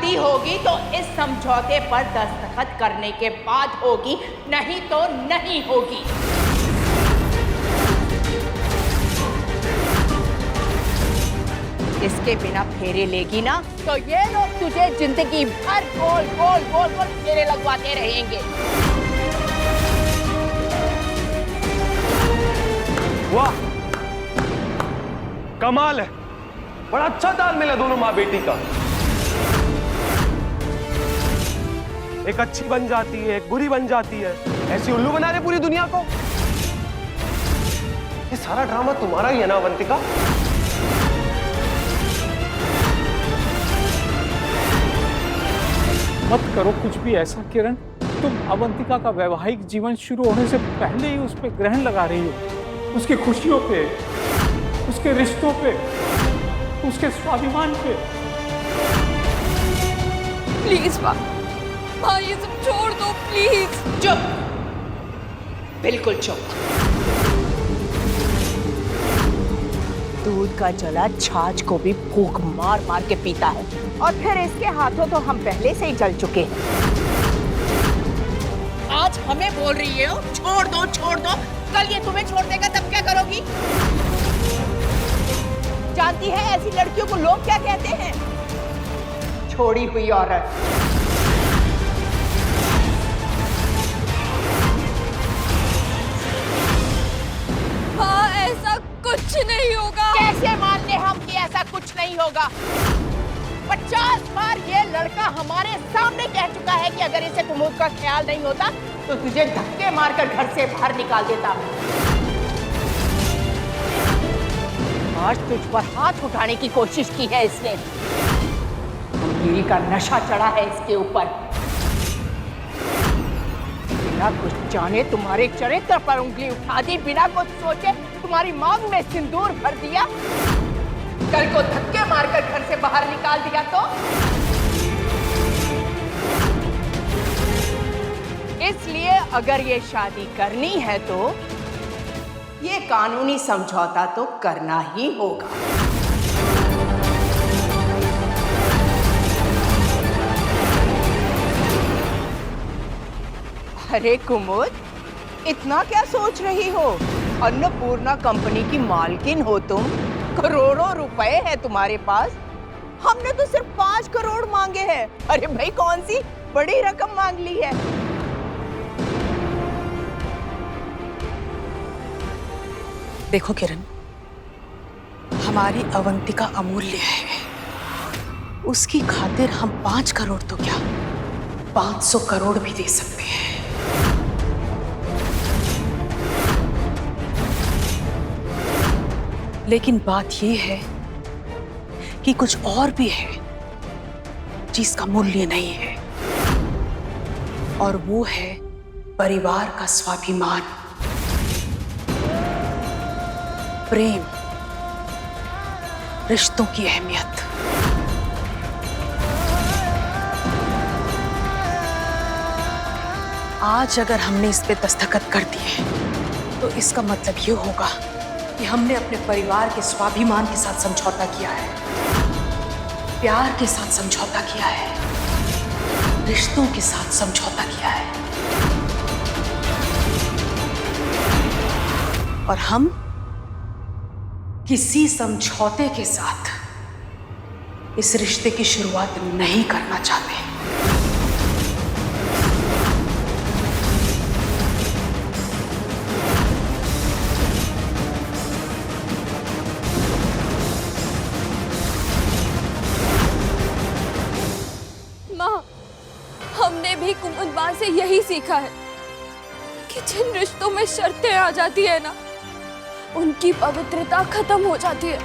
शादी होगी तो इस समझौते पर दस्तखत करने के बाद होगी, नहीं तो नहीं होगी। इसके बिना फेरे लेगी ना तो ये लोग तुझे जिंदगी भर गोल गोल गोल गोल फेरे लगवाते रहेंगे। वाह, कमाल है, बड़ा अच्छा तालमेल है दोनों माँ बेटी का। एक अच्छी बन जाती है, एक बुरी बन जाती है, ऐसी उल्लू बना रहे पूरी दुनिया को। ये सारा ड्रामा तुम्हारा ही है ना अवंतिका? मत करो कुछ भी ऐसा किरण। तुम अवंतिका का वैवाहिक जीवन शुरू होने से पहले ही उस पर ग्रहण लगा रही हो, उसकी खुशियों पे, उसके रिश्तों पे, उसके स्वाभिमान पे। प्लीज माँ, ये सब छोड़ दो प्लीज। चुप, बिल्कुल चुप। दूध का जला छाछ को भी फूंक मार मार के पीता है, और फिर इसके हाथों तो हम पहले से ही जल चुके हैं। आज हमें बोल रही हो छोड़ दो छोड़ दो, कल ये तुम्हें छोड़ देगा तब क्या करोगी? जानती है ऐसी लड़कियों को लोग क्या कहते हैं? छोड़ी हुई औरत। हाँ, ऐसा कुछ नहीं होगा। कैसे मान ले हम कि ऐसा कुछ नहीं होगा? 50 बार ये लड़का हमारे सामने कह चुका है कि अगर इसे कुमुद का ख्याल नहीं होता तो तुझे धक्के मारकर घर से बाहर निकाल देता। आज तुझ पर हाथ उठाने की कोशिश की है इसने। अमीरी का नशा चढ़ा है इसके ऊपर। बिना कुछ जाने तुम्हारे चरित्र पर उंगली उठा दी, बिना कुछ सोचे तुम्हारी मांग में सिंदूर भर दिया, कल को धक्के मारकर घर से बाहर निकाल दिया तो? इसलिए अगर ये शादी करनी है तो ये कानूनी समझौता तो करना ही होगा। अरे कुमुद, इतना क्या सोच रही हो? अन्नपूर्णा कंपनी की मालकिन हो तुम, करोड़ों रुपए है तुम्हारे पास। हमने तो सिर्फ 5 करोड़ मांगे हैं। अरे भाई, कौन सी बड़ी रकम मांग ली है? देखो किरण, हमारी अवंतिका अमूल्य है। उसकी खातिर हम 5 करोड़ तो क्या 500 करोड़ भी दे सकते हैं। लेकिन बात यह है कि कुछ और भी है जिसका मूल्य नहीं है, और वो है परिवार का स्वाभिमान, प्रेम, रिश्तों की अहमियत। आज अगर हमने इस पे दस्तखत कर दिए तो इसका मतलब ये होगा कि हमने अपने परिवार के स्वाभिमान के साथ समझौता किया है, प्यार के साथ समझौता किया है, रिश्तों के साथ समझौता किया है। और हम किसी समझौते के साथ इस रिश्ते की शुरुआत नहीं करना चाहते। माँ, हमने भी कुमुद माँ से यही सीखा है कि जिन रिश्तों में शर्तें आ जाती है ना, उनकी पवित्रता खत्म हो जाती है।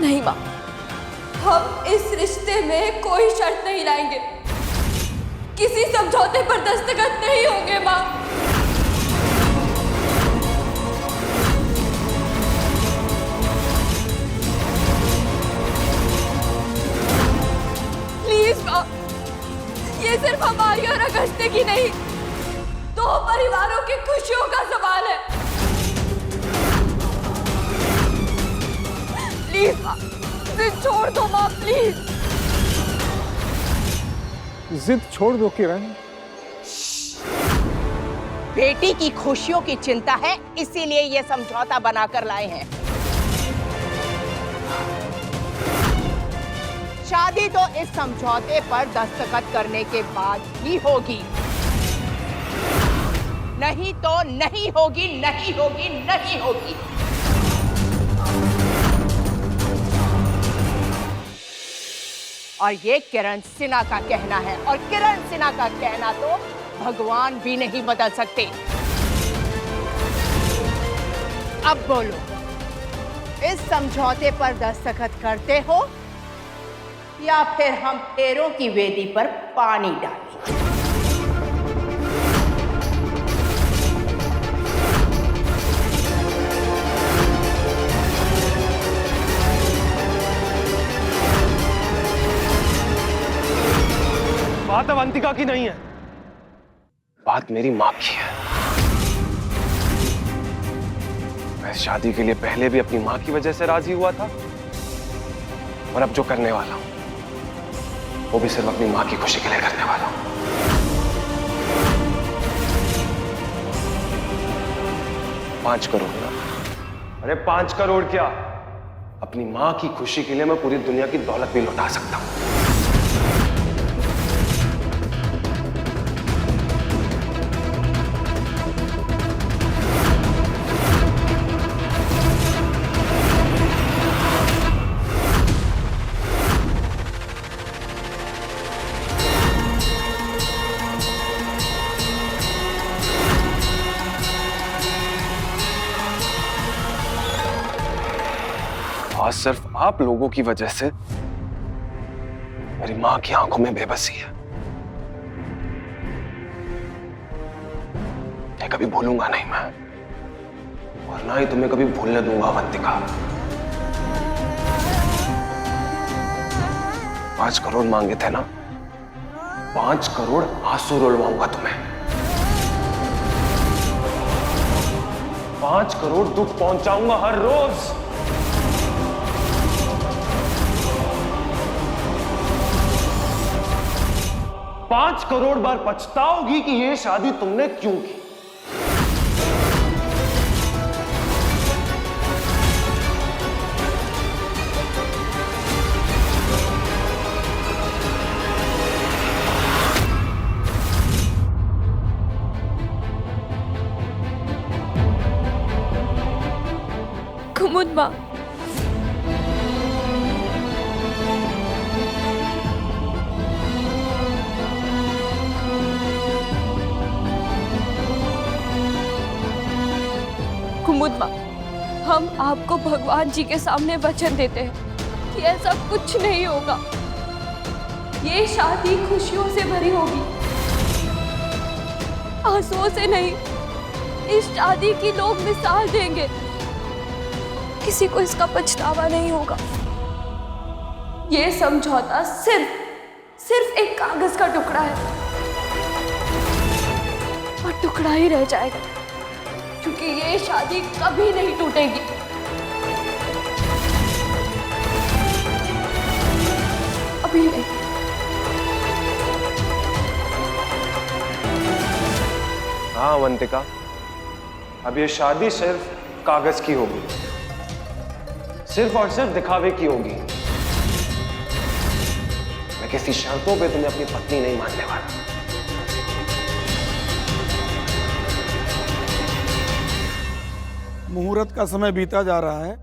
नहीं माँ, हम इस रिश्ते में कोई शर्त नहीं लाएंगे, किसी समझौते पर दस्तखत नहीं होंगे माँ। प्लीज माँ, ये सिर्फ हमारी और अगस्त्य की नहीं, 2 परिवारों की खुशियों का सवाल है। प्लीज माँ, जिद छोड़ दो माँ, प्लीज। जिद छोड़ दो किरण। बेटी की खुशियों की चिंता है, इसीलिए ये समझौता बनाकर लाए हैं। शादी तो इस समझौते पर दस्तखत करने के बाद ही होगी, नहीं तो नहीं होगी, नहीं होगी, नहीं होगी। और ये किरण सिन्हा का कहना है, और किरण सिन्हा का कहना तो भगवान भी नहीं बदल सकते। अब बोलो, इस समझौते पर दस्तखत करते हो या फिर हम फेरों की वेदी पर पानी डालें? बात अवंतिका की नहीं है, बात मेरी माँ की है। मैं इस शादी के लिए पहले भी अपनी माँ की वजह से राजी हुआ था, और अब जो करने वाला हूं वो भी सिर्फ अपनी माँ की खुशी के लिए करने वाला हूं। 5 करोड़ ना, अरे 5 करोड़ क्या, अपनी माँ की खुशी के लिए मैं पूरी दुनिया की दौलत भी लौटा सकता हूं। आज सिर्फ आप लोगों की वजह से मेरी मां की आंखों में बेबसी है। ये कभी भूलूंगा नहीं मैं, और ना ही तुम्हें कभी भूलने दूंगा अवंतिका। 5 करोड़ मांगे थे ना, 5 करोड़ आंसू रुलवाऊंगा तुम्हें। 5 करोड़ दुख पहुंचाऊंगा हर रोज। 5 करोड़ बार पछताओगी कि ये शादी तुमने क्यों की। कुमुद माँ, कुमुद माँ, हम आपको भगवान जी के सामने वचन देते हैं कि ऐसा कुछ नहीं होगा। ये शादी खुशियों से भरी होगी, आंसुओं से नहीं। इस शादी की लोग मिसाल देंगे, किसी को इसका पछतावा नहीं होगा। ये समझौता सिर्फ एक कागज का टुकड़ा है, और टुकड़ा ही रह जाएगा, क्योंकि ये शादी कभी नहीं टूटेगी। अभी नहीं। हाँ अवंतिका, अब ये शादी सिर्फ कागज की होगी, सिर्फ और सिर्फ दिखावे की होगी। मैं किसी शर्तों पे तुम्हें अपनी पत्नी नहीं मानने वाला। मुहूर्त का समय बीता जा रहा है,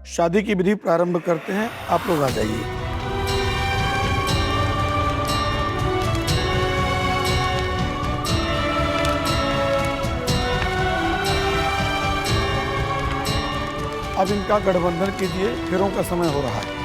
शादी की विधि प्रारंभ करते हैं। आप लोग आ जाइए। अब इनका गठबंधन कीजिए, फेरों का समय हो रहा है।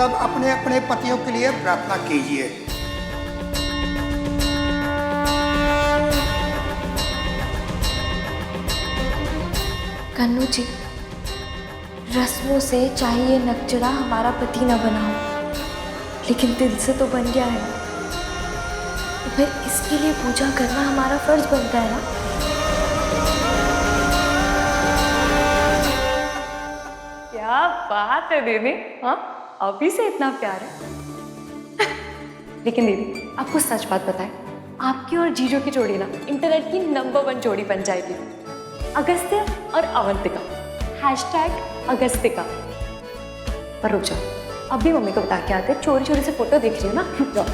सब अपने अपने पतियों के लिए प्रार्थना कीजिए। कन्नू जी, रस्मों से चाहे ये नकचड़ा हमारा पति ना बना हो, लेकिन दिल से तो बन गया है ना, तो फिर इसके लिए पूजा करना हमारा फर्ज बनता है ना। क्या बात है दीदी, हाँ अभी से इतना प्यार है। लेकिन दीदी आपको सच बात बताएं, आपकी और जीजो की जोड़ी ना इंटरनेट की नंबर 1 जोड़ी बन जाएगी। अगस्त्य और अवंतिका, #अगस्तिका। पर रुक जाओ, अभी मम्मी को बता के आते, चोरी चोरी से फोटो देख रही हो ना, रुक जाओ।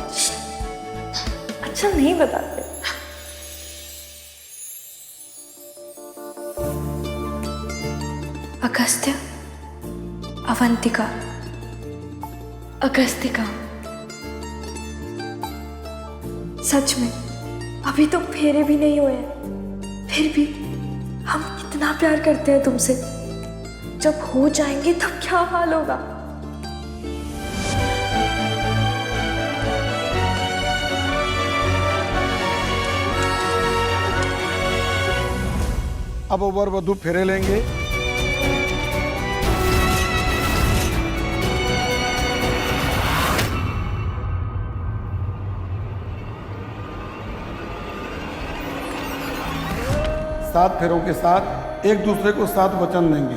अच्छा नहीं बताते। अगस्त्य, अवंतिका, अगस्तिका। सच में अभी तो फेरे भी नहीं हुए हैं, फिर भी हम इतना प्यार करते हैं तुमसे। जब हो जाएंगे तब क्या हाल होगा। अब वर वधू फेरे लेंगे। सात फेरों के साथ एक दूसरे को 7 वचन देंगे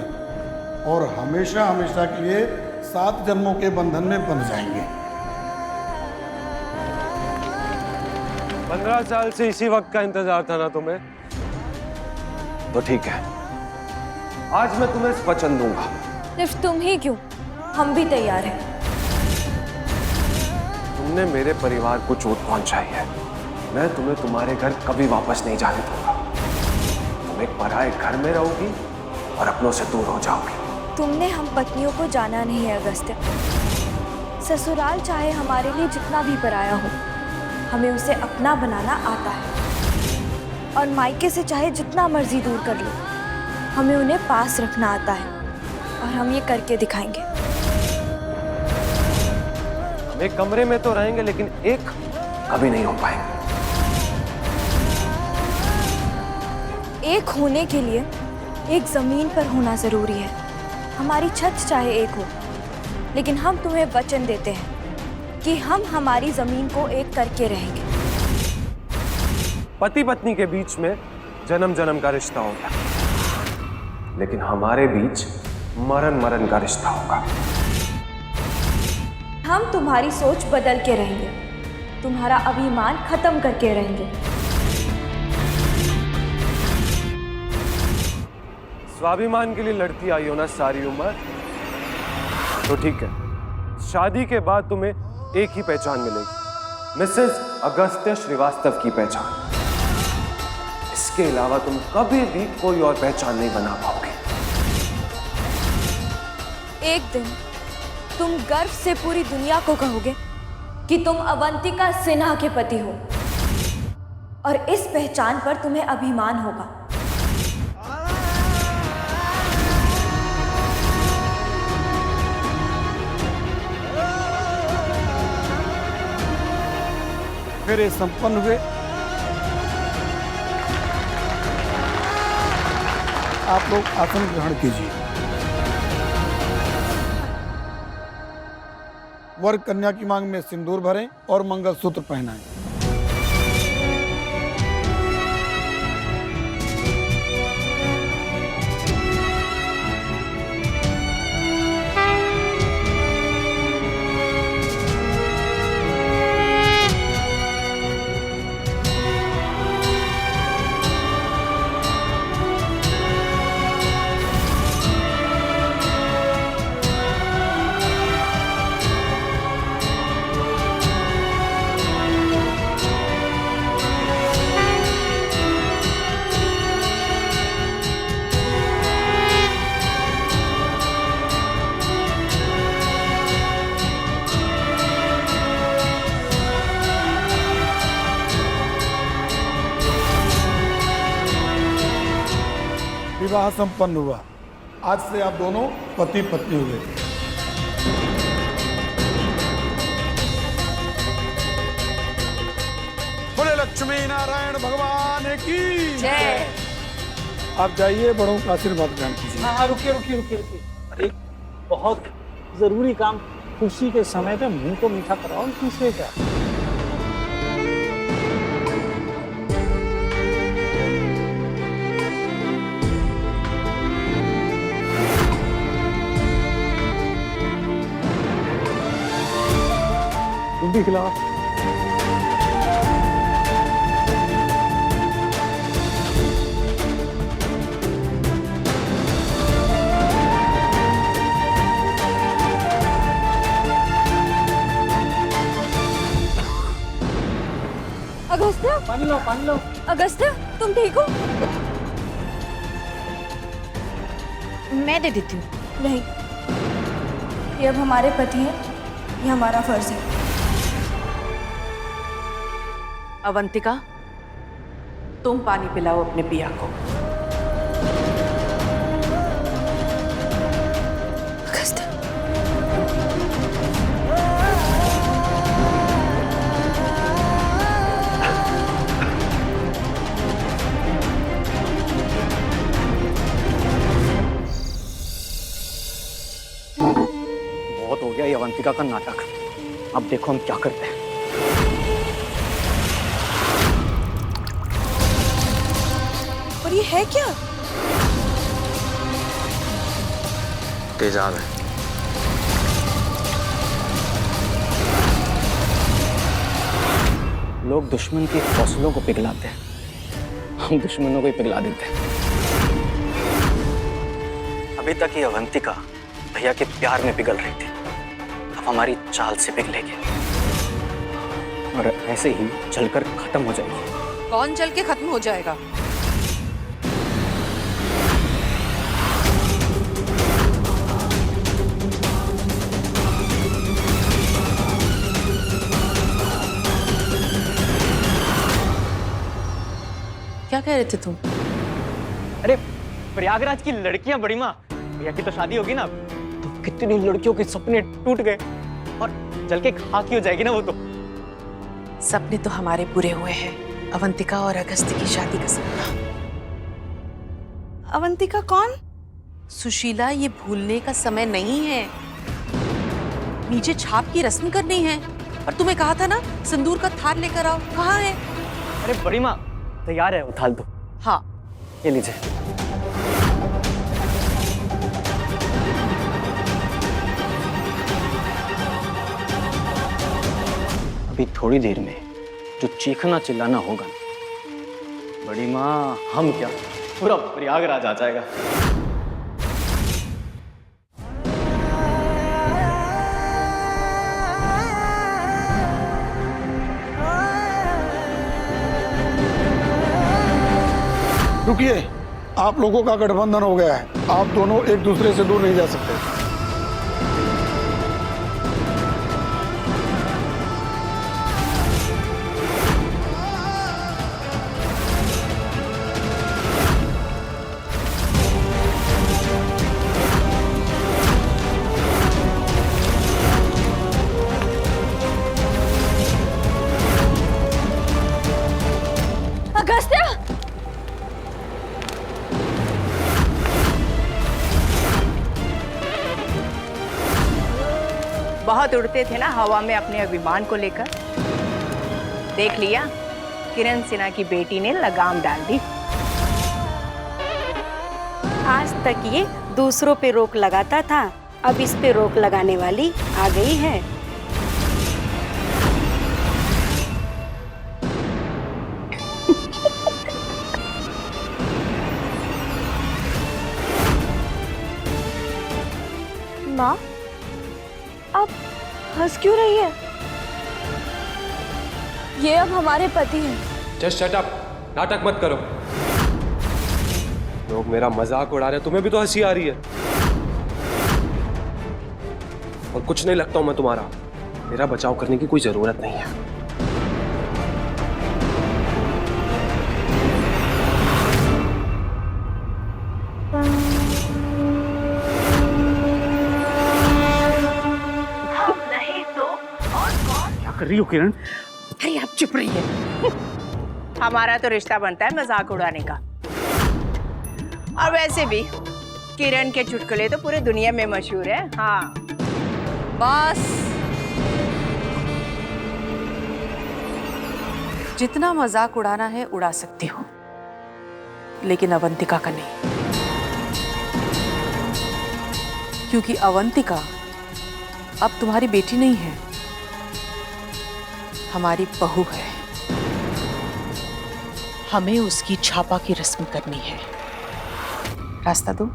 और हमेशा हमेशा के लिए 7 जन्मों के बंधन में बंध जाएंगे। 15 साल से इसी वक्त का इंतजार था ना तुम्हें? तो ठीक है, आज मैं तुम्हें इस वचन दूंगा। सिर्फ तुम ही क्यों, हम भी तैयार हैं। तुमने मेरे परिवार को चोट पहुंचाई है, मैं तुम्हें तुम्हारे घर कभी वापस नहीं जाने दूंगा। तुम एक पराये घर में रहोगी और अपनों से दूर हो जाओगी। तुमने हम पत्नियों को जाना नहीं है अगस्त्य। ससुराल चाहे हमारे लिए जितना भी पराया हो, हमें उसे अपना बनाना आता है। और मायके से चाहे जितना मर्जी दूर कर लो, हमें उन्हें पास रखना आता है, और हम ये करके दिखाएंगे। हम एक कमरे में तो रहेंगे, लेकिन एक कभी नहीं हो पाएंगे। एक होने के लिए एक जमीन पर होना जरूरी है। हमारी छत चाहे एक हो, लेकिन हम तुम्हें वचन देते हैं कि हम हमारी जमीन को एक करके रहेंगे। पति पत्नी के बीच में जन्म जन्म का रिश्ता हो गया, लेकिन हमारे बीच मरण मरण का रिश्ता होगा। हम तुम्हारी सोच बदल के रहेंगे, तुम्हारा अभिमान खत्म करके रहेंगे। स्वाभिमान के लिए लड़ती आई हो ना सारी उम्र, तो ठीक है, शादी के बाद तुम्हें एक ही पहचान मिलेगी, मिसेस अगस्त्य श्रीवास्तव की पहचान। इसके अलावा तुम कभी भी कोई और पहचान नहीं बना पाओगे। एक दिन तुम गर्व से पूरी दुनिया को कहोगे कि तुम अवंतिका सिन्हा के पति हो, और इस पहचान पर तुम्हें अभिमान होगा। फेरे संपन्न हुए। आप लोग आसन ग्रहण कीजिए। वर कन्या की मांग में सिंदूर भरें और मंगलसूत्र पहनाएं। विवाह संपन्न हुआ। आज से आप दोनों पति पत्नी हुए। लक्ष्मी नारायण भगवान की जय। आप जाइए, बड़ों का आशीर्वाद ग्रहण कीजिए। हाँ रुकिए। एक बहुत जरूरी काम, खुशी के समय पे मुंह को मीठा कराओ, दूसरे क्या। तुम भी खिलाओ। अगस्त्य, पानी लो। अगस्त्य, तुम ठीक हो? मैं दे देती हूँ। नहीं, ये अब हमारे पति हैं, ये हमारा फर्ज है। अवंतिका, तुम पानी पिलाओ अपने पिया को। अगस्त्य, बहुत हो गया ये अवंतिका का नाटक। अब देखो हम क्या करते हैं। और ये है क्या? तेजाब है। लोग दुश्मन के हौसलों को पिघलाते हैं, हम दुश्मनों को ही पिघला देते हैं। अभी तक ये अवंतिका भैया के प्यार में पिघल रही थी, अब हमारी चाल से पिघलेगी और ऐसे ही जलकर खत्म हो जाएगी। कौन जल के खत्म हो जाएगा? क्या कह रहे थे तुम? अरे प्रयागराज की लड़कियां बड़ी माँ, भैया की तो शादी होगी ना, तो कितनी लड़कियों के सपने टूट गए और जल के खाक ही हो जाएगी ना वो तो। सपने तो हमारे पूरे हुए हैं, अवंतिका और अगस्त्य की शादी का सपना। अवंतिका कौन? सुशीला, ये भूलने का समय नहीं है। नीचे छाप की रस्म करनी है, और तुम्हें कहा था ना सिंदूर का थार लेकर आओ, कहाँ है? अरे बड़ी माँ तैयार है, उठाल दो। हाँ, ये लीजिए। अभी थोड़ी देर में जो चीखना चिल्लाना होगा, बड़ी माँ हम क्या पूरा प्रयागराज आ जाएगा। रुकिए, आप लोगों का गठबंधन हो गया है, आप दोनों एक दूसरे से दूर नहीं जा सकते। अगस्त्य! बहुत उड़ते थे ना हवा में अपने अभिमान को लेकर। देख लिया, किरण सिन्हा की बेटी ने लगाम डाल दी। आज तक ये दूसरों पे रोक लगाता था, अब इस पे रोक लगाने वाली आ गई है। माँ, आप हंस क्यों रही है? ये अब हमारे पति हैं। जस्ट शट अप, नाटक मत करो। लोग मेरा मजाक उड़ा रहे हैं, तुम्हें भी तो हंसी आ रही है। और कुछ नहीं लगता हूं मैं तुम्हारा, मेरा बचाव करने की कोई जरूरत नहीं है। कर रही हो किरण? अरे आप चुप रहिए। हमारा तो रिश्ता बनता है मजाक उड़ाने का। और वैसे भी किरण के चुटकुले तो पूरे दुनिया में मशहूर है। हाँ बस, जितना मजाक उड़ाना है उड़ा सकती हो, लेकिन अवंतिका का नहीं, क्योंकि अवंतिका अब तुम्हारी बेटी नहीं है, हमारी बहू है। हमें उसकी छापा की रस्म करनी है। रास्ता दो।